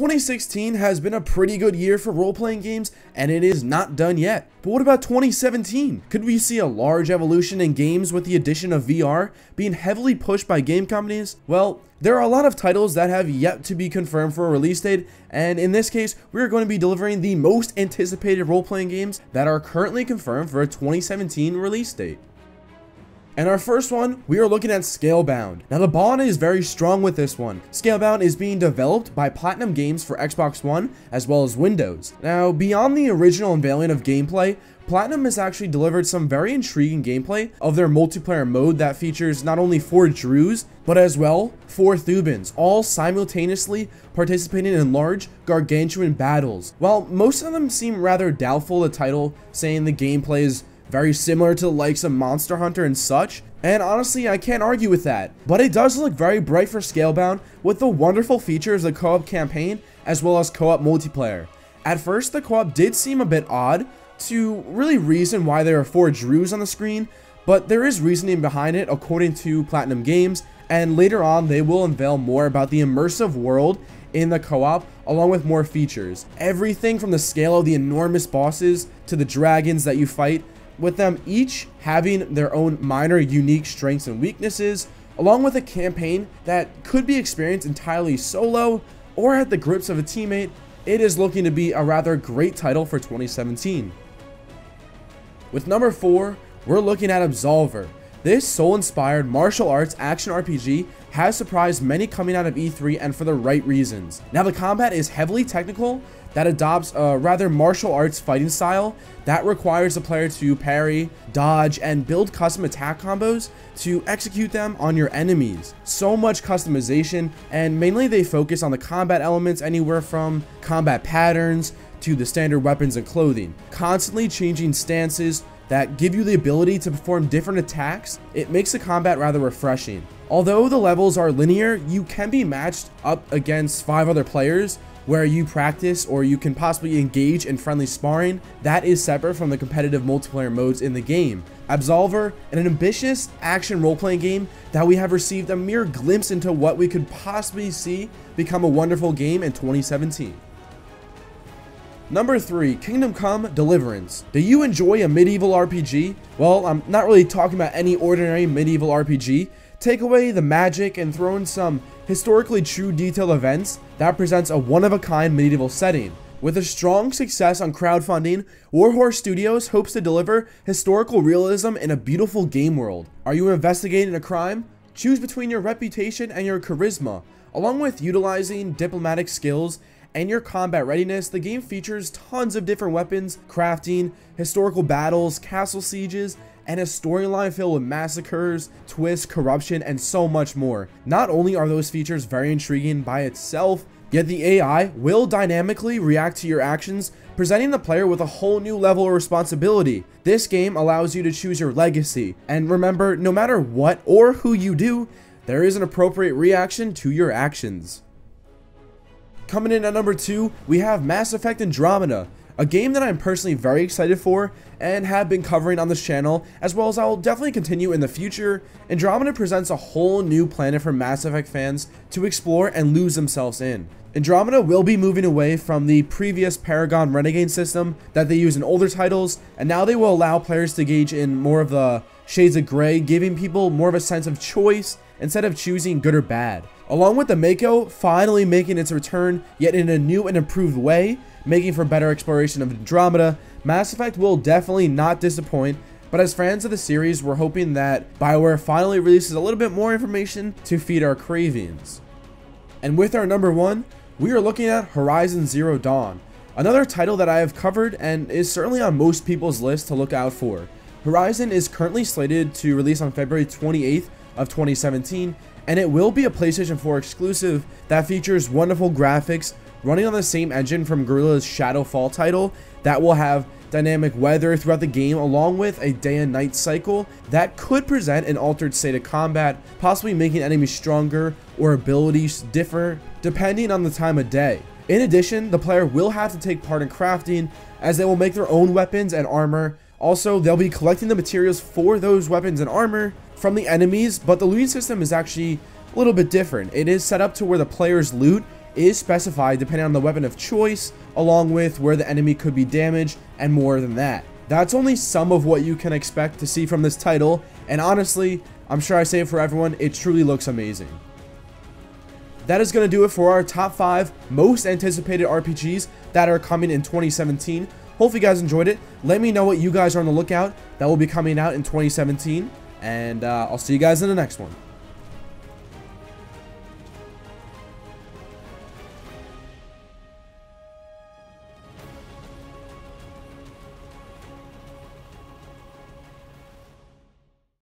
2016 has been a pretty good year for role-playing games, and it is not done yet. But what about 2017? Could we see a large evolution in games with the addition of VR being heavily pushed by game companies? Well, there are a lot of titles that have yet to be confirmed for a release date, and in this case, we're going to be delivering the most anticipated role-playing games that are currently confirmed for a 2017 release date. And our first one, we are looking at Scalebound. Now the bond is very strong with this one. Scalebound is being developed by Platinum Games for Xbox One as well as Windows. Now beyond the original unveiling of gameplay, Platinum has actually delivered some very intriguing gameplay of their multiplayer mode that features not only 4 Drews, but as well 4 Thubins, all simultaneously participating in large, gargantuan battles. While most of them seem rather doubtful, the title saying the gameplay is very similar to the likes of Monster Hunter and such, and honestly I can't argue with that. But it does look very bright for Scalebound with the wonderful features of the co-op campaign as well as co-op multiplayer. At first the co-op did seem a bit odd to really reason why there are 4 Drews on the screen, but there is reasoning behind it according to Platinum Games, and later on they will unveil more about the immersive world in the co-op along with more features. Everything from the scale of the enormous bosses to the dragons that you fight, with them each having their own minor unique strengths and weaknesses, along with a campaign that could be experienced entirely solo or at the grips of a teammate. It is looking to be a rather great title for 2017. With number 4, we're looking at Absolver. This soul-inspired martial arts action RPG has surprised many coming out of E3, and for the right reasons. Now the combat is heavily technical, that adopts a rather martial arts fighting style that requires the player to parry, dodge, and build custom attack combos to execute them on your enemies. So much customization, and mainly they focus on the combat elements, anywhere from combat patterns to the standard weapons and clothing. Constantly changing stances that give you the ability to perform different attacks. It makes the combat rather refreshing. Although the levels are linear, you can be matched up against 5 other players where you practice, or you can possibly engage in friendly sparring that is separate from the competitive multiplayer modes in the game. Absolver, an ambitious action role-playing game that we have received a mere glimpse into what we could possibly see become a wonderful game in 2017. Number 3, Kingdom Come: Deliverance. Do you enjoy a medieval RPG? Well, I'm not really talking about any ordinary medieval RPG. Take away the magic and throw in some historically true detailed events that presents a one-of-a-kind medieval setting. With a strong success on crowdfunding, Warhorse Studios hopes to deliver historical realism in a beautiful game world. Are you investigating a crime? Choose between your reputation and your charisma. Along with utilizing diplomatic skills and your combat readiness, the game features tons of different weapons, crafting, historical battles, castle sieges, and a storyline filled with massacres, twists, corruption, and so much more. Not only are those features very intriguing by itself, yet the AI will dynamically react to your actions, presenting the player with a whole new level of responsibility. This game allows you to choose your legacy, and remember, no matter what or who you do, there is an appropriate reaction to your actions. Coming in at number 2, we have Mass Effect Andromeda, a game that I'm personally very excited for and have been covering on this channel, as well as I will definitely continue in the future. Andromeda presents a whole new planet for Mass Effect fans to explore and lose themselves in. Andromeda will be moving away from the previous Paragon Renegade system that they use in older titles, and now they will allow players to engage in more of the shades of gray, giving people more of a sense of choice instead of choosing good or bad. Along with the Mako finally making its return, yet in a new and improved way, making for better exploration of Andromeda, Mass Effect will definitely not disappoint. But as fans of the series, we're hoping that BioWare finally releases a little bit more information to feed our cravings. And with our number 1, we are looking at Horizon Zero Dawn, another title that I have covered and is certainly on most people's list to look out for. Horizon is currently slated to release on February 28th of 2017, and it will be a PlayStation 4 exclusive that features wonderful graphics running on the same engine from Guerrilla's Shadowfall title that will have dynamic weather throughout the game, along with a day and night cycle that could present an altered state of combat, possibly making enemies stronger or abilities differ depending on the time of day. In addition, the player will have to take part in crafting, as they will make their own weapons and armor. Also, they'll be collecting the materials for those weapons and armor from the enemies, but the looting system is actually a little bit different. It is set up to where the player's loot is specified depending on the weapon of choice, along with where the enemy could be damaged, and more than that. That's only some of what you can expect to see from this title, and honestly, I'm sure I say it for everyone, it truly looks amazing. That is going to do it for our top 5 most anticipated RPGs that are coming in 2017. Hopefully you guys enjoyed it. Let me know what you guys are on the lookout that will be coming out in 2017, and I'll see you guys in the next one.